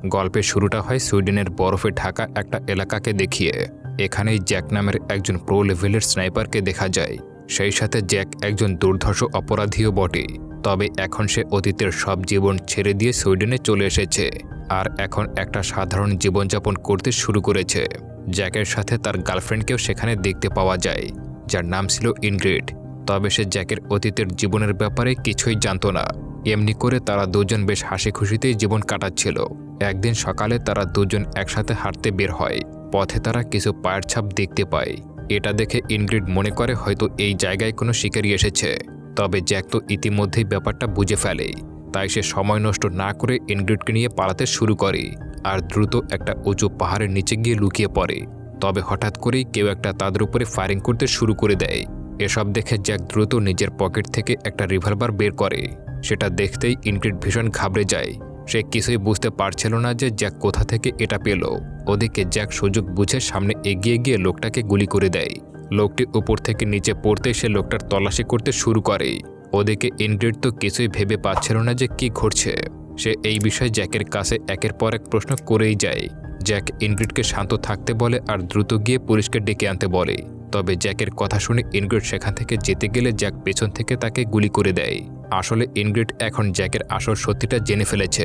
গল্পের শুরুটা হয় সুইডেনের বরফে ঢাকা একটা এলাকাকে দেখিয়ে। এখানেই জ্যাক নামের একজন প্রো লেভেলের স্নাইপারকে দেখা যায়। সেই সাথে জ্যাক একজন দুর্ধর্ষ অপরাধীও বটে। তবে এখন সে অতীতের সব জীবন ছেড়ে দিয়ে সুইডেনে চলে এসেছে আর এখন একটা সাধারণ জীবনযাপন করতে শুরু করেছে। জ্যাকের সাথে তার গার্লফ্রেন্ডকেও সেখানে দেখতে পাওয়া যায়, যার নাম ছিল ইনগ্রিড। তবে সে জ্যাকের অতীতের জীবনের ব্যাপারে কিছুই জানত না। এমনি করে তারা দুজন বেশ হাসি খুশিতেই জীবন কাটাচ্ছিল। একদিন সকালে তারা দুজন একসাথে হাঁটতে বের হয়। পথে তারা কিছু পায়ের ছাপ দেখতে পায়। এটা দেখে ইনগ্রিড মনে করে হয়তো এই জায়গায় কোনো শিকারী এসেছে। তবে জ্যাক তো ইতিমধ্যেই ব্যাপারটা বুঝে ফেলে। তাই সে সময় নষ্ট না করে ইনগ্রিডকে নিয়ে পালাতে শুরু করে আর দ্রুত একটা উঁচু পাহাড়ের নিচে গিয়ে লুকিয়ে পড়ে। তবে হঠাৎ করেই কেউ একটা তাদের উপরে ফায়ারিং করতে শুরু করে দেয়। এসব দেখে জ্যাক দ্রুত নিজের পকেট থেকে একটা রিভলভার বের করে। সেটা দেখতেই ইনগ্রিড ভীষণ ঘাবড়ে যায়। সে কিছুই বুঝতে পারছিল না যে জ্যাক কোথা থেকে এটা পেল। ওদিকে জ্যাক সুযোগ বুঝে সামনে এগিয়ে গিয়ে লোকটাকে গুলি করে দেয়। লোকটি উপর থেকে নিচে পড়তে সে লোকটার তল্লাশি করতে শুরু করে। ওদিকে ইনগ্রিড তো কিছুই ভেবে পাচ্ছিল না যে কি ঘটছে। সে এই বিষয়ে জ্যাকের কাছে একের পর এক প্রশ্ন করেই যায়। জ্যাক ইনগ্রিডকে শান্ত থাকতে বলে আর দ্রুত গিয়ে পুলিশকে ডেকে আনতে বলে। তবে জ্যাকের কথা শুনে ইনগ্রিড সেখান থেকে যেতে গেলে জ্যাক পেছন থেকে তাকে গুলি করে দেয়। আসলে ইনগ্রিড এখন জ্যাকের আসল সত্যিটা জেনে ফেলেছে।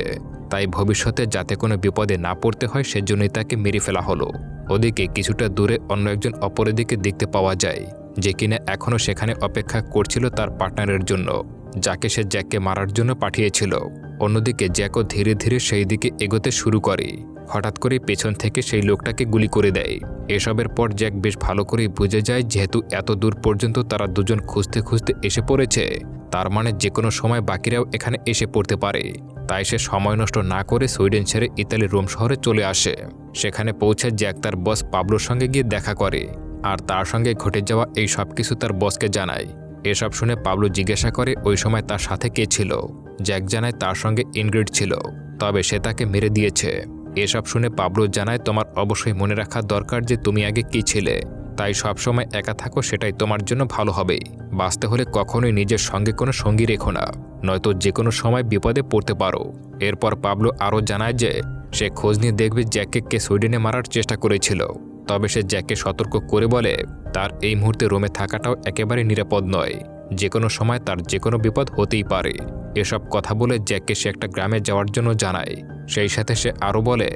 তাই ভবিষ্যতে যাতে কোনো বিপদে না পড়তে হয় সেজন্যই তাকে মেরে ফেলা হলো। ওদিকে কিছুটা দূরে অন্য একজন অপরাধীকে দেখতে পাওয়া যায়, যে কিনা এখনও সেখানে অপেক্ষা করছিল তার পার্টনারের জন্য, যাকে সে জ্যাককে মারার জন্য পাঠিয়েছিল। অন্যদিকে জ্যাকও ধীরে ধীরে সেই দিকে এগোতে শুরু করে। হঠাৎ করে পেছন থেকে সেই লোকটাকে গুলি করে দেয়। এসবের পর জ্যাক বেশ ভালো করেই বুঝে যায় যেহেতু এত দূর পর্যন্ত তারা দুজন খুঁজতে খুঁজতে এসে পড়েছে, তার মানে যে কোনো সময় বাকিরাও এখানে এসে পড়তে পারে। তাই সে সময় নষ্ট না করে সুইডেন ছেড়ে ইতালির রোম শহরে চলে আসে। সেখানে পৌঁছে জ্যাক তার বস পাবলোর সঙ্গে গিয়ে দেখা করে আর তার সঙ্গে ঘটে যাওয়া এই সব কিছু তার বসকে জানায়। এসব শুনে পাবলো জিজ্ঞাসা করে ওই সময় তার সাথে কে ছিল। জ্যাক জানায় তার সঙ্গে ইনগ্রিড ছিল, তবে সে তাকে মেরে দিয়েছে। এসব শুনে পাবলো জানায় তোমার অবশ্যই মনে রাখা দরকার যে তুমি আগে কি ছিলে। তাই সবসময় একা থাকো, সেটাই তোমার জন্য ভালো হবে। বাঁচতে হলে কখনোই নিজের সঙ্গে কোনো সঙ্গী রেখো না, নয়তো যে কোনো সময় বিপদে পড়তে পারো। এরপর পাবলো আরও জানায় যে সে খোঁজ নিয়ে দেখবে জ্যাককে কে সুইডেনে মারার চেষ্টা করেছিল। তবে সে জ্যাককে সতর্ক করে বলে তার এই মুহূর্তে রোমে থাকাটাও একেবারে নিরাপদ নয়। যে কোনো সময় তার যে কোনো বিপদ হতেই পারে। এসব কথা বলে জ্যাককে সে একটা গ্রামে যাওয়ার জন্য জানায়। সেই সাথে সে আরও বলে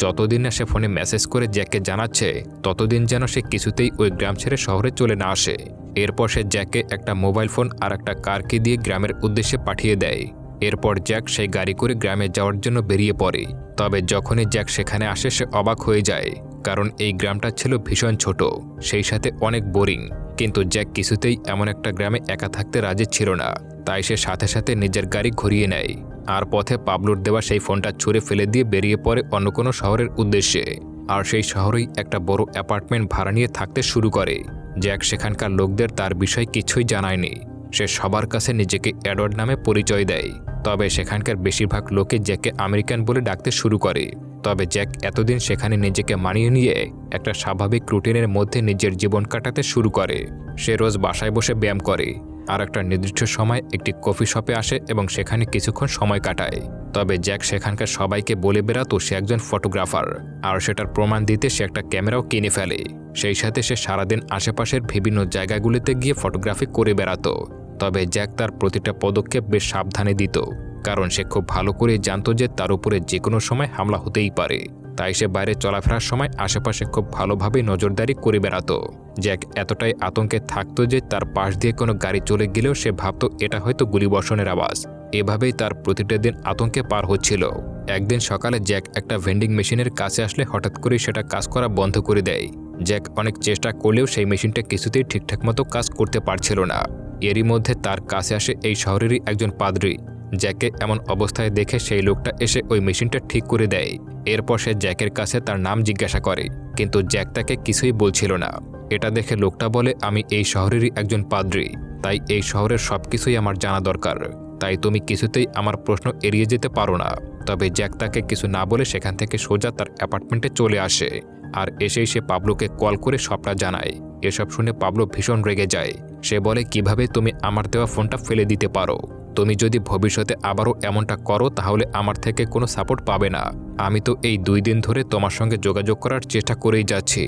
যতদিন না সে ফোনে মেসেজ করে জ্যাককে জানাচ্ছে ততদিন যেন সে কিছুতেই ওই গ্রাম ছেড়ে শহরে চলে না আসে। এরপর সে জ্যাককে একটা মোবাইল ফোন আর একটা কারকে দিয়ে গ্রামের উদ্দেশ্যে পাঠিয়ে দেয়। এরপর জ্যাক সেই গাড়ি করে গ্রামে যাওয়ার জন্য বেরিয়ে পড়ে। তবে যখনই জ্যাক সেখানে আসে সে অবাক হয়ে যায়, কারণ এই গ্রামটা ছিল ভীষণ ছোট, সেই সাথে অনেক বোরিং। কিন্তু জ্যাক কিছুতেই এমন একটা গ্রামে একা থাকতে রাজি ছিল না। তাই সে সাথে সাথে নিজের গাড়ি ঘুরিয়ে নেয় আর পথে পাবলোর দেওয়া সেই ফোনটা ছুঁড়ে ফেলে দিয়ে বেরিয়ে পড়ে অন্য কোনো শহরের উদ্দেশ্যে। আর সেই শহরেই একটা বড় অ্যাপার্টমেন্ট ভাড়া নিয়ে থাকতে শুরু করে। জ্যাক সেখানকার লোকদের তার বিষয়ে কিছুই জানায়নি। সে সবার কাছে নিজেকে এডওয়ার্ড নামে পরিচয় দেয়। তবে সেখানকার বেশিরভাগ লোকে জ্যাককে আমেরিকান বলে ডাকতে শুরু করে। তবে জ্যাক এতদিন সেখানে নিজেকে মানিয়ে নিয়ে একটা স্বাভাবিক রুটিনের মধ্যে নিজের জীবন কাটাতে শুরু করে। সে রোজ বাসায় বসে ব্যায়াম করে আর একটা নির্দিষ্ট সময় একটি কফি শপে আসে এবং সেখানে কিছুক্ষণ সময় কাটায়। তবে জ্যাক সেখানকার সবাইকে বলে বেড়াতো সে একজন ফটোগ্রাফার, আর সেটার প্রমাণ দিতে সে একটা ক্যামেরাও কিনে ফেলে। সেই সাথে সে সারাদিন আশেপাশের বিভিন্ন জায়গাগুলিতে গিয়ে ফটোগ্রাফি করে বেড়াতো। তবে জ্যাক তার প্রতিটা পদক্ষেপ বেশ সাবধানে দিত, কারণ সে খুব ভালো করে জানত যে তার উপরে যে কোনো সময় হামলা হতেই পারে। তাই সে বাইরে চলাফেরার সময় আশেপাশে খুব ভালোভাবে নজরদারি করে বেড়াতো। জ্যাক এতটাই আতঙ্কে থাকতো যে তার পাশ দিয়ে কোনো গাড়ি চলে গেলেও সে ভাবত এটা হয়তো গুলিবর্ষণের আওয়াজ। এভাবেই তার প্রতিটা দিন আতঙ্কে পার হচ্ছিল। একদিন সকালে জ্যাক একটা ভেন্ডিং মেশিনের কাছে আসলে হঠাৎ করেই সেটা কাজ করা বন্ধ করে দেয়। জ্যাক অনেক চেষ্টা করলেও সেই মেশিনটা কিছুতেই ঠিকঠাক মতো কাজ করতে পারছিল না। এরই মধ্যে তার কাছে আসে এই শহরেরই একজন পাদ্রী। জ্যাককে এমন অবস্থায় দেখে সেই লোকটা এসে ওই মেশিনটা ঠিক করে দেয়। এরপর সে জ্যাকের কাছে তার নাম জিজ্ঞাসা করে, কিন্তু জ্যাক তাকে কিছুই বলছিল না। এটা দেখে লোকটা বলে আমি এই শহরেরই একজন পাদ্রী, তাই এই শহরের সব কিছুই আমার জানা দরকার। তাই তুমি কিছুতেই আমার প্রশ্ন এড়িয়ে যেতে পারো না। তবে জ্যাক তাকে কিছু না বলে সেখান থেকে সোজা তার অ্যাপার্টমেন্টে চলে আসে আর এসেই সে পাবলোকে কল করে সবটা জানায়। এসব শুনে পাবলো ভীষণ রেগে যায়। সে বলে কিভাবে তুমি আমার দেওয়া ফোনটা ফেলে দিতে পারো। তুমি যদি ভবিষ্যতে আবারও এমনটা করো তাহলে আমার থেকে কোনো সাপোর্ট পাবে না। আমি তো এই 2 দিন ধরে তোমার সঙ্গে যোগাযোগ করার চেষ্টা করেই যাচ্ছি।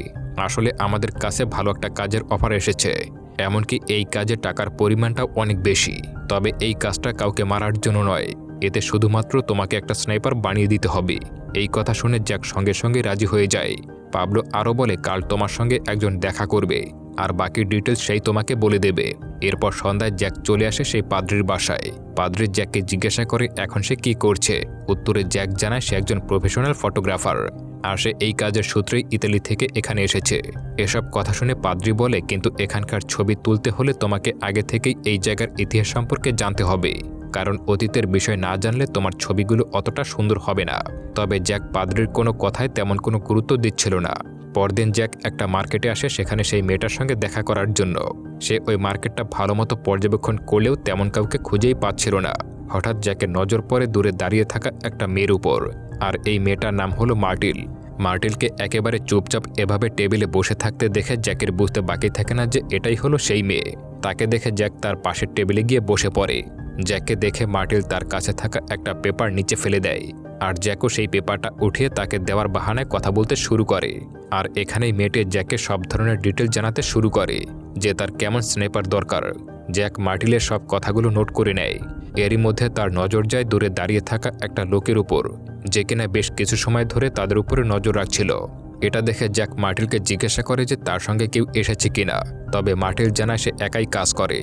আসলে আমাদের কাছে ভালো একটা কাজের অফার এসেছে, এমনকি এই কাজে টাকার পরিমাণটাও অনেক বেশি। তবে এই কাজটা কাউকে মারার জন্য নয়, এতে শুধুমাত্র তোমাকে একটা স্নাইপার বানিয়ে দিতে হবে। এই কথা শুনে জ্যাক সঙ্গে সঙ্গে রাজি হয়ে যায়। পাবলো আরও বলে কাল তোমার সঙ্গে একজন দেখা করবে, আর বাকি ডিটেলস সেই তোমাকে বলে দেবে। এরপর সন্ধ্যায় জ্যাক চলে আসে সেই পাদ্রির বাসায়। পাদ্রি জ্যাককে জিজ্ঞাসা করে এখন সে কি করছে। উত্তরে জ্যাক জানায় সে একজন প্রফেশনাল ফটোগ্রাফার, আর সে এই কাজের সূত্রেই ইতালি থেকে এখানে এসেছে। এসব কথা শুনে পাদ্রি বলে কিন্তু এখানকার ছবি তুলতে হলে তোমাকে আগে থেকেই এই জায়গার ইতিহাস সম্পর্কে জানতে হবে, কারণ অতীতের বিষয় না জানলে তোমার ছবিগুলো অতটা সুন্দর হবে না। তবে জ্যাক পাদ্রির কোনো কথায় তেমন কোনো গুরুত্ব দিচ্ছিল না। পরদিন জ্যাক একটা মার্কেটে আসে সেখানে সেই মেয়েটার সঙ্গে দেখা করার জন্য। সে ওই মার্কেটটা ভালোমতো পর্যবেক্ষণ করলেও তেমন কাউকে খুঁজেই পাচ্ছিল না। হঠাৎ জ্যাকের নজর পড়ে দূরে দাঁড়িয়ে থাকা একটা মেয়ের উপর, আর এই মেয়েটার নাম হলো মার্টিল। মার্টিলকে একেবারে চুপচাপ এভাবে টেবিলে বসে থাকতে দেখে জ্যাকের বুঝতে বাকি থাকে না যে এটাই হলো সেই মেয়ে। তাকে দেখে জ্যাক তার পাশের টেবিলে গিয়ে বসে পড়ে। জ্যাককে দেখে মার্টিল তার কাছে থাকা একটা পেপার নিচে ফেলে দেয়, আর জ্যাকও সেই পেপারটা উঠিয়ে তাকে দেওয়ার বাহানায় কথা বলতে শুরু করে। আর এখানেই মেয়েটি জ্যাককে সব ধরনের ডিটেল জানাতে শুরু করে যে তার কেমন স্নাইপার দরকার। জ্যাক মার্টিলের সব কথাগুলো নোট করে নেয়। এরই মধ্যে তার নজর যায় দূরে দাঁড়িয়ে থাকা একটা লোকের উপর, যে কিনা বেশ কিছু সময় ধরে তাদের উপরে নজর রাখছিল। এটা দেখে জ্যাক মার্টিলকে জিজ্ঞাসা করে যে তার সঙ্গে কেউ এসেছে কিনা। তবে মার্টিল জানায় সে একাই কাজ করে।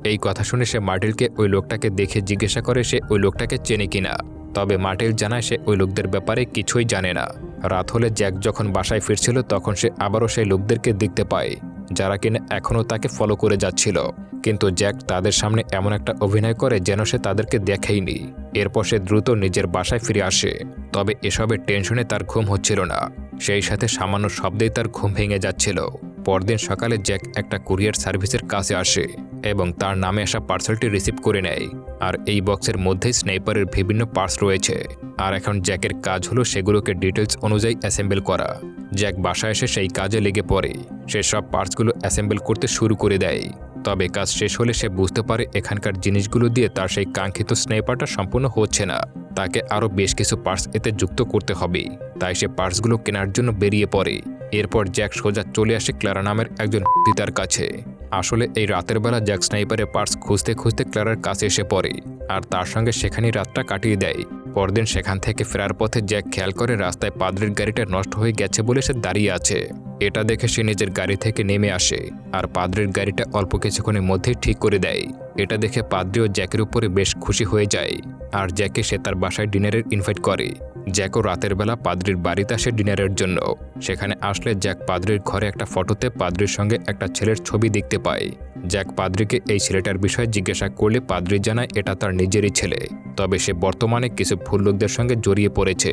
এই কথা শুনে সে মার্টিলকে ওই লোকটাকে দেখে জিজ্ঞাসা করে সে ওই লোকটাকে চেনে কিনা। তবে মার্টিল জানায় সে ওই লোকদের ব্যাপারে কিছুই জানে না। রাত হলে জ্যাক যখন বাসায় ফিরছিল তখন সে আবারও সেই লোকদেরকে দেখতে পায়, যারা কিনা এখনও তাকে ফলো করে যাচ্ছিল। কিন্তু জ্যাক তাদের সামনে এমন একটা অভিনয় করে যেন সে তাদেরকে দেখেইনি। এরপর সে দ্রুত নিজের বাসায় ফিরে আসে। তবে এসবের টেনশনে তার ঘুম হচ্ছিল না, সেই সাথে সামান্য শব্দেই তার ঘুম ভেঙে যাচ্ছিল। পরদিন সকালে জ্যাক একটা কুরিয়ার সার্ভিসের কাছে আসে এবং তার নামে আসা পার্সেলটি রিসিভ করে নেয়। আর এই বক্সের মধ্যেই স্নাইপারের বিভিন্ন পার্টস রয়েছে, আর এখন জ্যাকের কাজ হলো সেগুলোকে ডিটেলস অনুযায়ী অ্যাসেম্বল করা। জ্যাক বাসায় এসে সেই কাজে লেগে পড়ে। সে সব পার্টসগুলো অ্যাসেম্বল করতে শুরু করে দেয়। তবে কাজ শেষ হলে সে বুঝতে পারে এখানকার জিনিসগুলো দিয়ে তার সেই কাঙ্ক্ষিত স্নাইপারটা সম্পূর্ণ হচ্ছে না। তাকে আরও বেশ কিছু পার্টস এতে যুক্ত করতে হবে। তাই সে পার্টসগুলো কেনার জন্য বেরিয়ে পড়ে। এরপর জ্যাক সোজা চলে আসে ক্লারা নামের একজন পিতার কাছে। আসলে এই রাতের বেলা জ্যাক স্নাইপারের পার্টস খুঁজতে খুঁজতে ক্লারার কাছে এসে পড়ে, আর তার সঙ্গে সেখানেই রাতটা কাটিয়ে দেয়। পরদিন সেখান থেকে ফেরার পথে জ্যাক খেয়াল করে রাস্তায় পাদ্রির গাড়িটা নষ্ট হয়ে গেছে বলে সে দাঁড়িয়ে আছে। এটা দেখে সে নিজের গাড়ি থেকে নেমে আসে, আর পাদ্রির গাড়িটা অল্প কিছুক্ষণের মধ্যেই ঠিক করে দেয়। এটা দেখে পাদ্রিও জ্যাকের উপরে বেশ খুশি হয়ে যায়, আর জ্যাকে সে তার বাসায় ডিনারের ইনভাইট করে। জ্যাকও রাতের বেলা পাদ্রির বাড়িতে আসে ডিনারের জন্য। সেখানে আসলে জ্যাক পাদ্রির ঘরে একটা ফটোতে পাদ্রির সঙ্গে একটা ছেলের ছবি দেখতে পায়। জ্যাক পাদ্রিকে এই ছেলেটার বিষয়ে জিজ্ঞাসা করলে পাদ্রি জানায় এটা তার নিজেরই ছেলে, তবে সে বর্তমানে কিছু ভুল লোকদের সঙ্গে জড়িয়ে পড়েছে।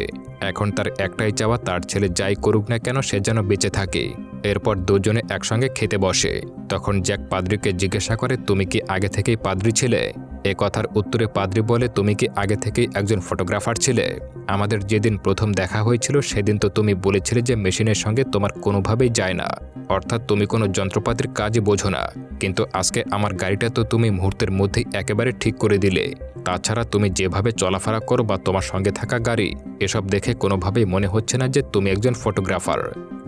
এখন তার একটাই চাওয়া তার ছেলে যাই করুক না কেন সে যেন বেঁচে থাকে। এরপর দুজনে একসঙ্গে খেতে বসে। তখন জ্যাক পাদ্রিকে জিজ্ঞাসা করে তুমি কি আগে থেকেই পাদ্রি ছিলে? এ কথার উত্তরে পাদ্রি বলে তুমি কি আগে থেকেই একজন ফটোগ্রাফার ছিলে? আমাদের যেদিন প্রথম দেখা হয়েছিল সেদিন তো তুমি বলেছিলে যে মেশিনের সঙ্গে তোমার কোনোভাবেই যায় না, অর্থাৎ তুমি কোনো যন্ত্রপাতির কাজই বোঝো না। কিন্তু আজকে আমার গাড়িটা তো তুমি মুহূর্তের মধ্যেই একেবারে ঠিক করে দিলে। তাছাড়া তুমি যেভাবে চলাফেরা করো বা তোমার সঙ্গে থাকা গাড়ি, এসব দেখে কোনোভাবেই মনে হচ্ছে না যে তুমি একজন ফটোগ্রাফার,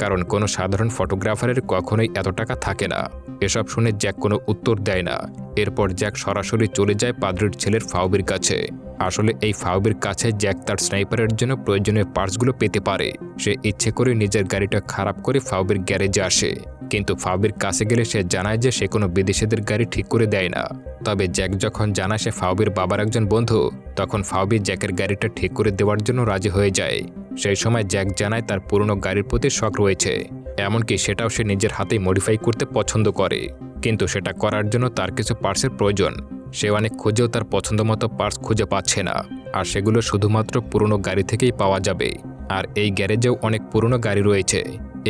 কারণ কোনো সাধারণ ফটোগ্রাফারের কখনোই এত টাকা থাকে না। এসব শুনে জ্যাক কোনো উত্তর দেয় না। এরপর জ্যাক সরাসরি চলে যায় পাদ্রির ছেলের ফাউবির কাছে। আসলে এই ফাউবির কাছে জ্যাক তার স্নাইপারের জন্য প্রয়োজনীয় পার্টসগুলো পেতে পারে। সে ইচ্ছে করে নিজের গাড়িটা খারাপ করে ফাউবির গ্যারেজে আসে, কিন্তু ফাউবির কাছে গেলে সে জানায় যে সে কোনো বিদেশিদের গাড়ি ঠিক করে দেয় না। তবে জ্যাক যখন জানায় সে ফাউবির বাবার একজন বন্ধু, তখন ফাউবি জ্যাকের গাড়িটা ঠিক করে দেওয়ার জন্য রাজি হয়ে যায়। সেই সময় জ্যাক জানায় তার পুরনো গাড়ির প্রতি শখ রয়েছে, এমনকি সেটাও সে নিজের হাতেই মডিফাই করতে পছন্দ করে, কিন্তু সেটা করার জন্য তার কিছু পার্টসের প্রয়োজন। সে অনেক খুঁজেও তার পছন্দমতো পার্টস খুঁজে পাচ্ছে না, আর সেগুলো শুধুমাত্র পুরনো গাড়ি থেকেই পাওয়া যাবে। আর এই গ্যারেজেও অনেক পুরনো গাড়ি রয়েছে।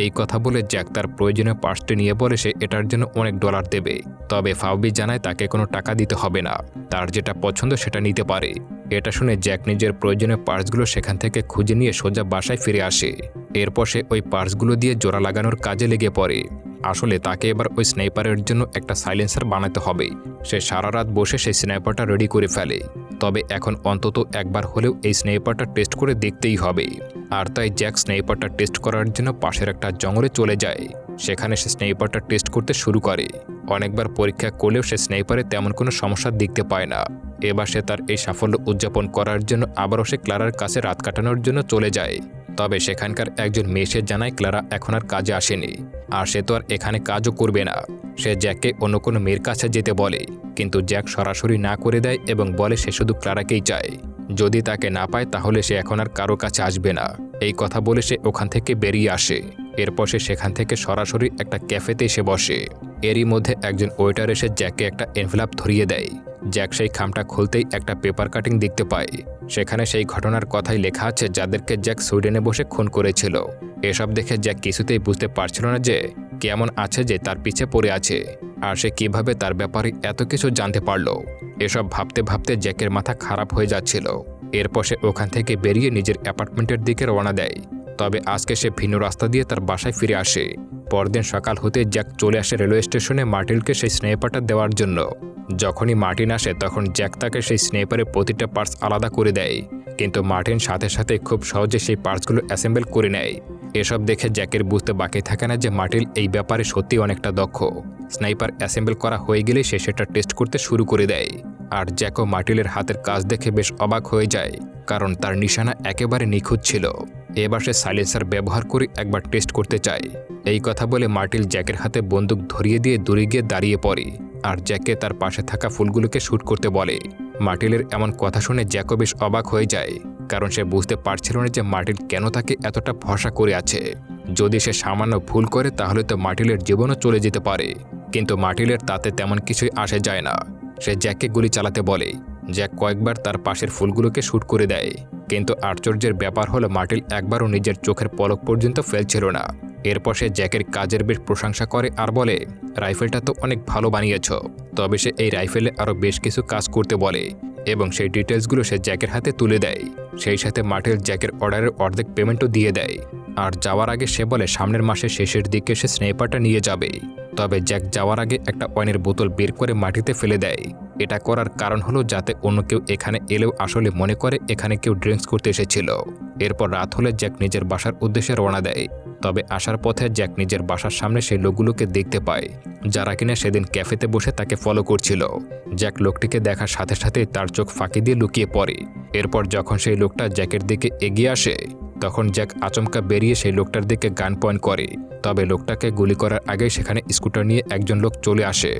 এই কথা বলে জ্যাক তার প্রয়োজনীয় পার্টসটি নিয়ে বলে সে এটার জন্য অনেক ডলার দেবে। তবে ফাউবি জানায় তাকে কোনো টাকা দিতে হবে না, তার যেটা পছন্দ সেটা নিতে পারে। এটা শুনে জ্যাক নিজের প্রয়োজনীয় পার্টসগুলো সেখান থেকে খুঁজে নিয়ে সোজা বাসায় ফিরে আসে। এরপর সে ওই পার্টসগুলো দিয়ে জোড়া লাগানোর কাজে লেগে পড়ে। আসলে তাকে এবার ওই স্নাইপারের জন্য একটা সাইলেন্সার বানাতে হবে। সে সারা রাত বসে সেই স্নাইপারটা রেডি করে ফেলে। তবে এখন অন্তত একবার হলেও এই স্নাইপারটা টেস্ট করে দেখতেই হবে। আর তাই জ্যাক স্নাইপারটা টেস্ট করার জন্য পাশের একটা জঙ্গলে চলে যায়। সেখানে সে স্নাইপারটা টেস্ট করতে শুরু করে। অনেকবার পরীক্ষা করলেও সে স্নাইপারে তেমন কোনো সমস্যা দেখতে পায় না। এবার সে তার এই সাফল্য উদযাপন করার জন্য আবারও সে ক্লারার কাছে রাত কাটানোর জন্য চলে যায়। তবে সেখানকার একজন মেয়ে সে জানায় ক্লারা এখন আর কাজে আসেনি, আর সে তো আর এখানে কাজও করবে না। সে জ্যাককে অন্য কোনো মেয়ের কাছে যেতে বলে, কিন্তু জ্যাক সরাসরি না করে দেয় এবং বলে সে শুধু ক্লারাকেই চায়। যদি তাকে না পায় তাহলে সে এখন আর কারো কাছে আসবে না। এই কথা বলে সে ওখান থেকে বেরিয়ে আসে। এরপর সে সেখান থেকে সরাসরি একটা ক্যাফেতে এসে বসে। এরই মধ্যে একজন ওয়েটার এসে জ্যাককে একটা এনভেলপ ধরিয়ে দেয়। জ্যাক সেই খামটা খুলতেই একটা পেপার কাটিং দেখতে পায়। সেখানে সেই ঘটনার কথাই লেখা আছে যাদেরকে জ্যাক সুইডেনে বসে খুন করেছিল। এসব দেখে জ্যাক কিছুতেই বুঝতে পারছিল না যে কেমন আছে যে তার পিছে পড়ে আছে, আর সে কিভাবে তার ব্যাপারে এত কিছু জানতে পারল। এসব ভাবতে ভাবতে জ্যাকের মাথা খারাপ হয়ে যাচ্ছিল। এরপর সে ওখান থেকে বেরিয়ে নিজের অ্যাপার্টমেন্টের দিকে রওনা দেয়। তবে আজকে সে ভিন্ন রাস্তা দিয়ে তার বাসায় ফিরে আসে। পরদিন সকাল হতে জ্যাক চলে আসে রেলওয়ে স্টেশনে মার্টিনকে সেই স্নাইপারটা দেওয়ার জন্য। যখনই মার্টিন আসে তখন জ্যাক তাকে সেই স্নাইপারের প্রতিটা পার্টস আলাদা করে দেয়, কিন্তু মার্টিন সাথে সাথে খুব সহজে সেই পার্টসগুলো অ্যাসেম্বল করে নেয়। এসব দেখে জ্যাকের বুঝতে বাকি থাকে না যে মার্টিন এই ব্যাপারে সত্যি অনেকটা দক্ষ। স্নাইপার অ্যাসেম্বল করা হয়ে গেলে সে সেটা টেস্ট করতে শুরু করে দেয়। আর জ্যাকও মার্টিলের হাতের কাজ দেখে বেশ অবাক হয়ে যায়, কারণ তার নিশানা একেবারে নিখুঁত ছিল। এবার সে সাইলেন্সার ব্যবহার করে একবার টেস্ট করতে চায়। এই কথা বলে মার্টিল জ্যাকের হাতে বন্দুক ধরিয়ে দিয়ে দূরে গিয়ে দাঁড়িয়ে পড়ে, আর জ্যাককে তার পাশে থাকা ফুলগুলোকে শ্যুট করতে বলে। মার্টিলের এমন কথা শুনে জ্যাকও বেশ অবাক হয়ে যায়, কারণ সে বুঝতে পারছিল না যে মার্টিল কেন তাকে এতটা ভরসা করে আছে। যদি সে সামান্য ভুল করে তাহলে তো মার্টিলের জীবনও চলে যেতে পারে, কিন্তু মার্টিলের তাতে তেমন কিছুই আসে যায় না। সে জ্যাককে গুলি চালাতে বলে। জ্যাক কয়েকবার তার পাশের ফুলগুলোকে শ্যুট করে দেয়, কিন্তু আশ্চর্যের ব্যাপার হলো মার্টিল একবারও নিজের চোখের পলক পর্যন্ত ফেলছিল না। এরপর সে জ্যাকের কাজের বেশ প্রশংসা করে আর বলে, রাইফেলটা তো অনেক ভালো বানিয়েছ। তবে সে এই রাইফেলে আরও বেশ কিছু কাজ করতে বলে এবং সেই ডিটেলসগুলো সে জ্যাকের হাতে তুলে দেয়। সেই সাথে মার্টিল জ্যাকের অর্ডারের অর্ধেক পেমেন্টও দিয়ে দেয়। আর যাওয়ার আগে সে বলে সামনের মাসের শেষের দিকে সে স্নাইপারটা নিয়ে যাবে। তবে জ্যাক যাওয়ার আগে একটা ওয়াইনের বোতল বের করে মাটিতে ফেলে দেয়। এটা করার কারণ হলো যাতে অন্য কেউ এখানে এলেও আসলে মনে করে এখানে কেউ ড্রিঙ্কস করতে এসেছিল। এরপর রাত হলে জ্যাক নিজের বাসার উদ্দেশ্যে রওনা দেয়। তবে আসার পথে জ্যাক নিজের বাসার সামনে সেই লোকগুলোকে দেখতে পায়, যারা কিনা সেদিন ক্যাফেতে বসে তাকে ফলো করছিল। জ্যাক লোকটিকে দেখার সাথে সাথে তার চোখ ফাঁকি দিয়ে লুকিয়ে পড়ে। এরপর যখন সেই লোকটা জ্যাকের দিকে এগিয়ে আসে তখন জ্যাক আচমকা বেরিয়ে সেই লোকটার দিকে গান পয়েন্ট করে। তবে লোকটাকে গুলি করার আগেই সেখানে স্কুটার নিয়ে একজন লোক চলে আসে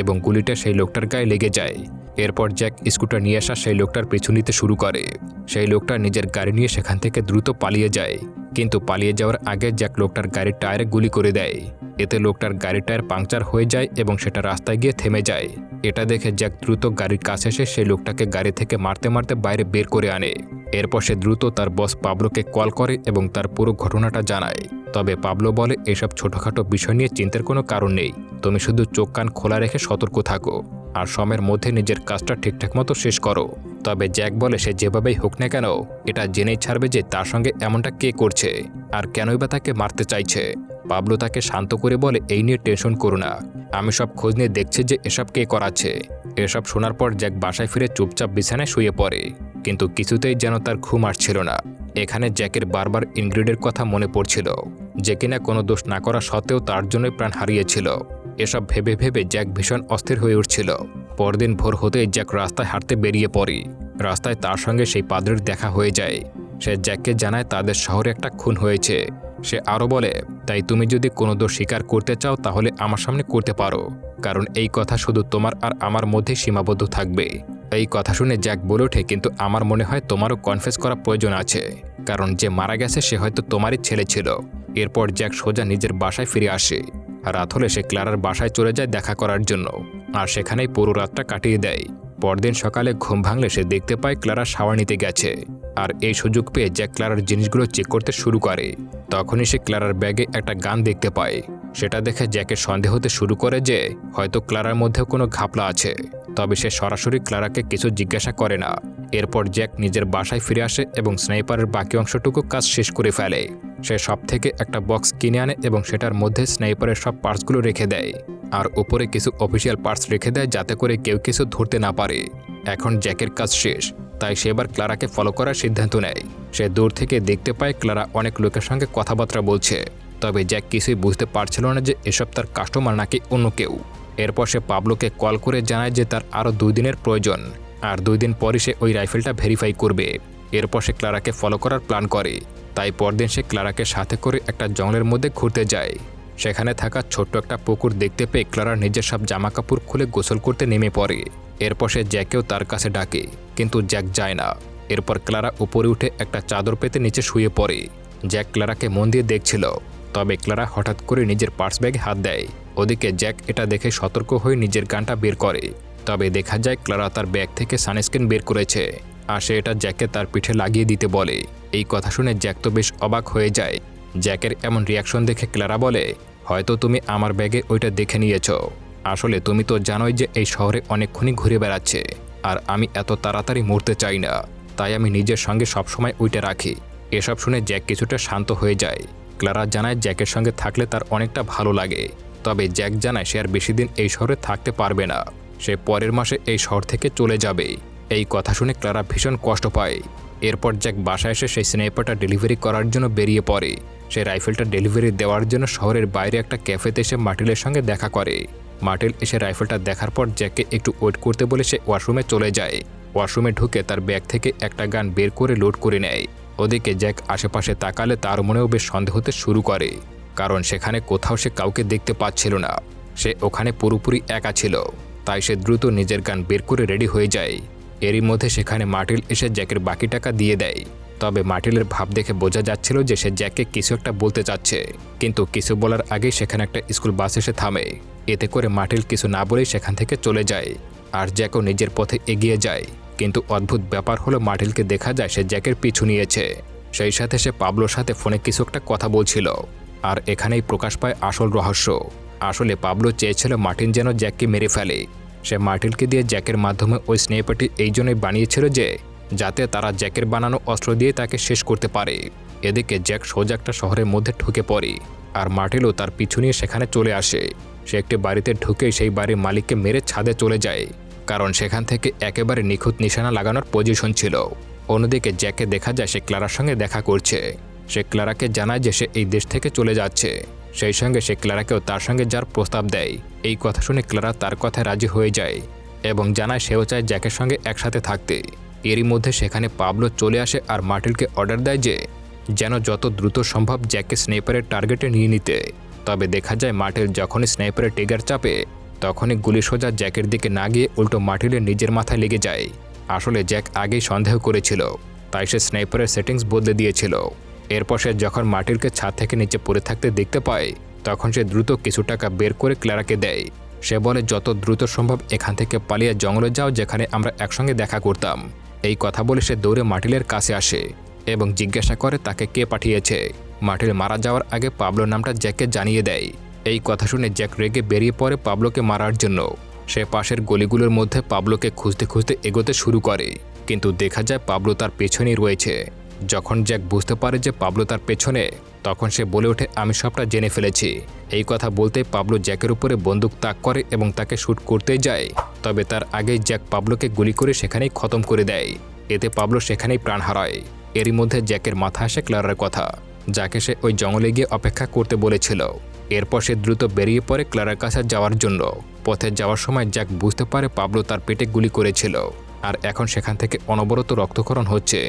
এবং গুলিটা সেই লোকটার গায়ে লেগে যায়। এরপর জ্যাক স্কুটার নিয়ে আসা সেই লোকটার পিছু নিতে শুরু করে। সেই লোকটা নিজের গাড়ি নিয়ে সেখান থেকে দ্রুত পালিয়ে যায়, কিন্তু পালিয়ে যাওয়ার আগে জ্যাক লোকটার গাড়ির টায়ারে গুলি করে দেয়। এতে লোকটার গাড়ির টায়ার পাংচার হয়ে যায় এবং সেটা রাস্তায় গিয়ে থেমে যায়। এটা দেখে জ্যাক দ্রুত গাড়ির কাছে এসে সেই লোকটাকে গাড়ি থেকে মারতে মারতে বাইরে বের করে আনে। এরপর সে দ্রুত তার বস পাবলোকে কল করে এবং তার পুরো ঘটনাটা জানায়। তবে পাবলো বলে এসব ছোটখাটো বিষয় নিয়ে চিন্তার কোনো কারণ নেই, তুমি শুধু চোখ কান খোলা রেখে সতর্ক থাকো আর সময়ের মধ্যে নিজের কাজটা ঠিকঠাক মতো শেষ করো। তবে জ্যাক বলে সে যেভাবেই হোক না কেন এটা জেনেই ছাড়বে যে তার সঙ্গে এমনটা কে করছে আর কেনই বা তাকে মারতে চাইছে। পাবলো তাকে শান্ত করে বলে, এই নিয়ে টেনশন করো না, আমি সব খোঁজ নিয়ে দেখছি যে এসব কে করাচ্ছে। এসব শোনার পর জ্যাক বাসায় ফিরে চুপচাপ বিছানায় শুয়ে পড়ে, কিন্তু কিছুতেই যেন তার ঘুম আসছিল না। এখানে জ্যাকের বারবার ইনগ্রিডের কথা মনে পড়ছিল, যে কিনা কোনো দোষ না করা সত্ত্বেও তার জন্যই প্রাণ হারিয়েছিল। এসব ভেবে ভেবে জ্যাক ভীষণ অস্থির হয়ে উঠছিল। পরদিন ভোর হতেই জ্যাক রাস্তায় হাঁটতে বেরিয়ে পড়ে। রাস্তায় তার সঙ্গে সেই পাদ্রীর দেখা হয়ে যায়। সে জ্যাককে জানায় তাদের শহরে একটা খুন হয়েছে। সে আরও বলে, তাই তুমি যদি কোনো দোষ স্বীকার করতে চাও তাহলে আমার সামনে করতে পারো, কারণ এই কথা শুধু তোমার আর আমার মধ্যেই সীমাবদ্ধ থাকবে। এই কথা শুনে জ্যাক বলে ওঠে, কিন্তু আমার মনে হয় তোমারও কনফেস করা প্রয়োজন আছে, কারণ যে মারা গেছে সে হয়তো তোমারই ছেলে ছিল। এরপর জ্যাক সোজা নিজের বাসায় ফিরে আসে। রাত হলে সে ক্লারার বাসায় চলে যায় দেখা করার জন্য, আর সেখানেই পুরো রাতটা কাটিয়ে দেয়। পরদিন সকালে ঘুম ভাঙলে সে দেখতে পায় ক্লারা শাওয়ার নিতে গেছে, আর এই সুযোগ পেয়ে জ্যাক ক্লারার জিনিসগুলো চেক করতে শুরু করে। তখনই সে ক্লারার ব্যাগে একটা গান দেখতে পায়। সেটা দেখে জ্যাকের সন্দেহ হতে শুরু করে যে হয়তো ক্লারার মধ্যেও কোনো ঘাপলা আছে। তবে সে সরাসরি ক্লারাকে কিছু জিজ্ঞাসা করে না। এরপর জ্যাক নিজের বাসায় ফিরে আসে এবং স্নাইপারের বাকি অংশটুকু কাজ শেষ করে ফেলে। সে সব থেকে একটা বক্স কিনে আনে এবং সেটার মধ্যে স্নাইপারের সব পার্টসগুলো রেখে দেয়, আর উপরে কিছু অফিসিয়াল পার্টস রেখে দেয় যাতে করে কেউ কিছু ধরতে না পারে। এখন জ্যাকের কাজ শেষ, তাই সে এবার ক্লারাকে ফলো করার সিদ্ধান্ত নেয়। সে দূর থেকে দেখতে পায় ক্লারা অনেক লোকের সঙ্গে কথাবার্তা বলছে, তবে জ্যাক কিছুই বুঝতে পারছিল না যে এসব তার কাস্টমার নাকি অন্য কেউ। এরপর সে পাবলোকে কল করে জানায় যে তার আরও 2 দিনের প্রয়োজন, আর 2 দিন পরই সে ওই রাইফেলটা ভেরিফাই করবে। এরপর সে ক্লারাকে ফলো করার প্ল্যান করে, তাই পরদিন সে ক্লারাকে সাথে করে একটা জঙ্গলের মধ্যে ঘুরতে যায়। সেখানে থাকা ছোট্ট একটা পুকুর দেখতে পেয়ে ক্লারা নিজের সব জামাকাপড় খুলে গোসল করতে নেমে পড়ে। এরপর সে জ্যাককেও তার কাছে ডাকে, কিন্তু জ্যাক যায় না। এরপর ক্লারা উপরে উঠে একটা চাদর পেতে নিচে শুয়ে পড়ে। জ্যাক ক্লারাকে মন দিয়ে দেখছিল, তবে ক্লারা হঠাৎ করে নিজের পার্স ব্যাগে হাত দেয়। ওদিকে জ্যাক এটা দেখে সতর্ক হয়ে নিজের গানটা বের করে, তবে দেখা যায় ক্লারা তার ব্যাগ থেকে সানস্ক্রিন বের করেছে, আর সে এটা জ্যাককে তার পিঠে লাগিয়ে দিতে বলে। এই কথা শুনে জ্যাক তো বেশ অবাক হয়ে যায়। জ্যাকের এমন রিয়াকশন দেখে ক্লারা বলে, হয়তো তুমি আমার ব্যাগে ওইটা দেখে নিয়েছ। আসলে তুমি তো জানোই যে এই শহরে অনেকক্ষণই ঘুরে বেড়াচ্ছে, আর আমি এত তাড়াতাড়ি মরতে চাই না, তাই আমি নিজের সঙ্গে সবসময় ওইটা রাখি। এসব শুনে জ্যাক কিছুটা শান্ত হয়ে যায়। ক্লারা জানায় জ্যাকের সঙ্গে থাকলে তার অনেকটা ভালো লাগে, তবে জ্যাক জানায় সে আর বেশি দিন এই শহরে থাকতে পারবে না। সে পরের মাসে এই শহর থেকে চলে যাবে। এই কথা শুনে ক্লারা ভীষণ কষ্ট পায়। এরপর জ্যাক বাসায় এসে সেই স্নাইপারটা ডেলিভারি করার জন্য বেরিয়ে পড়ে। সে রাইফেলটা ডেলিভারি দেওয়ার জন্য শহরের বাইরে একটা ক্যাফেতে এসে মার্টিলের সঙ্গে দেখা করে। মার্টিল এসে রাইফেলটা দেখার পর জ্যাককে একটু ওয়েট করতে বলে সে ওয়াশরুমে চলে যায়। ওয়াশরুমে ঢুকে তার ব্যাগ থেকে একটা গান বের করে লোড করে নেয়। ওদিকে জ্যাক আশেপাশে তাকালে তার মনেও বেশ সন্দেহ হতে শুরু করে, কারণ সেখানে কোথাও সে কাউকে দেখতে পাচ্ছিল না। সে ওখানে পুরোপুরি একা ছিল, তাই সে দ্রুত নিজের গান বের করে রেডি হয়ে যায়। এরই মধ্যে সেখানে মার্টিল এসে জ্যাকের বাকি টাকা দিয়ে দেয়। তবে মার্টিলের ভাব দেখে বোঝা যাচ্ছিল যে সে জ্যাককে কিছু একটা বলতে চাচ্ছে, কিন্তু কিছু বলার আগেই সেখানে একটা স্কুল বাস এসে থামে। এতে করে মার্টিল কিছু না বলেই সেখান থেকে চলে যায়, আর জ্যাকও নিজের পথে এগিয়ে যায়। কিন্তু অদ্ভুত ব্যাপার হলো মার্টিলকে দেখা যায় সে জ্যাকের পিছু নিয়েছে। সেই সাথে সে পাবলোর সাথে ফোনে কিছু একটা কথা বলছিল। আর এখানেই প্রকাশ পায় আসল রহস্য। আসলে পাবলো চেয়েছিল মার্টিন যেন জ্যাককে মেরে ফেলে। সে মার্টিলকে দিয়ে জ্যাকের মাধ্যমে ওই স্নাইপারটি এই জন্যই বানিয়েছিল যে যাতে তারা জ্যাকের বানানো অস্ত্র দিয়ে তাকে শেষ করতে পারে। এদিকে জ্যাক সোজা একটা শহরের মধ্যে ঢুকে পড়ে, আর মার্টিলও তার পিছু নিয়ে সেখানে চলে আসে। সে একটি বাড়িতে ঢুকেই সেই বাড়ির মালিককে মেরে ছাদে চলে যায়, কারণ সেখান থেকে একেবারে নিখুঁত নিশানা লাগানোর পজিশন ছিল। অন্যদিকে জ্যাককে দেখা যায় সে ক্লারার সঙ্গে দেখা করছে। সে ক্লারাকে জানায় যে সে এই দেশ থেকে চলে যাচ্ছে। সেই সঙ্গে সে ক্লারাকেও তার সঙ্গে যার প্রস্তাব দেয়। এই কথা শুনে ক্লারা তার কথায় রাজি হয়ে যায় এবং জানায় সেও চায় জ্যাকের সঙ্গে একসাথে থাকতে। এরই মধ্যে সেখানে পাবলো চলে আসে আর মার্টিলকে অর্ডার দেয় যে যেন যত দ্রুত সম্ভব জ্যাককে স্নাইপারের টার্গেটে নিয়ে নিতে। তবে দেখা যায় মার্টিল যখনই স্নাইপারের ট্রিগার চাপে তখনই গুলি সোজা জ্যাকের দিকে না গিয়ে উল্টো মার্টিলের নিজের মাথায় লেগে যায়। আসলে জ্যাক আগেই সন্দেহ করেছিল, তাই সে স্নাইপারের সেটিংস বদলে দিয়েছিল। এরপর সে যখন মার্টিলকে ছাদ থেকে নিচে পড়ে থাকতে দেখতে পায় তখন সে দ্রুত কিছু টাকা বের করে ক্লারাকে দেয়। সে বলে যত দ্রুত সম্ভব এখান থেকে পালিয়ে জঙ্গলে যাও, যেখানে আমরা একসঙ্গে দেখা করতাম। এই কথা বলে সে দৌড়ে মার্টিলের কাছে আসে এবং জিজ্ঞাসা করে তাকে কে পাঠিয়েছে। মার্টিল মারা যাওয়ার আগে পাবলোর নামটা জ্যাককে জানিয়ে দেয়। এই কথা শুনে জ্যাক রেগে বেরিয়ে পড়ে পাবলোকে মারার জন্য। সে পাশের গলিগুলোর মধ্যে পাবলোকে খুঁজতে খুঁজতে এগোতে শুরু করে, কিন্তু দেখা যায় পাবলো তার পেছনেই রয়েছে। যখন জ্যাক বুঝতে পারে যে পাবলো তার পেছনে, তখন সে বলে ওঠে আমি সবটা জেনে ফেলেছি। এই কথা বলতে পাবলো জ্যাকের উপরে বন্দুক তাক করে এবং তাকে শ্যুট করতে যায়, তবে তার আগেই জ্যাক পাবলোকে গুলি করে সেখানেই খতম করে দেয়। এতে পাবলো সেখানেই প্রাণ হারায়। এরই মধ্যে জ্যাকের মাথা আসে ক্লারার কথা, যাকে সে ওই জঙ্গলে গিয়ে অপেক্ষা করতে বলেছিল। এরপর সে দ্রুত বেরিয়ে পড়ে ক্লারার কাছে যাওয়ার জন্য। পথে যাওয়ার সময় জ্যাক বুঝতে পারে পাবলো তার পেটে গুলি করেছিল, আর এখন সেখান থেকে অনবরত রক্তক্ষরণ হচ্ছে।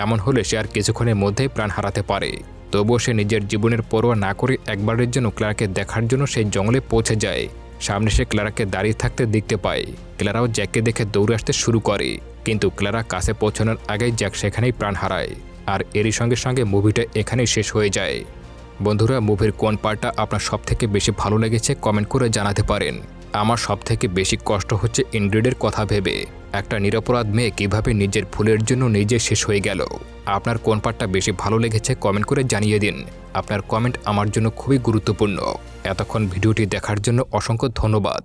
এমন হলে সে আর কিছুক্ষণের মধ্যেই প্রাণ হারাতে পারে। তবুও সে নিজের জীবনের পরোয়া না করে একবারের জন্য ক্লারাকে দেখার জন্য সেই জঙ্গলে পৌঁছে যায়। সামনে সে ক্লারাকে দাঁড়িয়ে থাকতে দেখতে পায়। ক্লারাও জ্যাককে দেখে দৌড়ে আসতে শুরু করে, কিন্তু ক্লারা কাছে পৌঁছানোর আগেই জ্যাক সেখানেই প্রাণ হারায়। আর এরই সঙ্গে সঙ্গে মুভিটা এখানেই শেষ হয়ে যায়। বন্ধুরা, মুভির কোন পার্টটা আপনার সবথেকে বেশি ভালো লেগেছে কমেন্ট করে জানাতে পারেন। আমার সবথেকে বেশি কষ্ট হচ্ছে ইনগ্রিডের কথা ভেবে। একটা নিরপরাধ মেয়ে কিভাবে নিজের ভুলের জন্য নিজে শেষ হয়ে গেল। আপনার কোন পার্টটা বেশি ভালো লেগেছে কমেন্ট করে জানিয়ে দিন। আপনার কমেন্ট আমার জন্য খুবই গুরুত্বপূর্ণ। এতক্ষণ ভিডিওটি দেখার জন্য অসংখ্য ধন্যবাদ।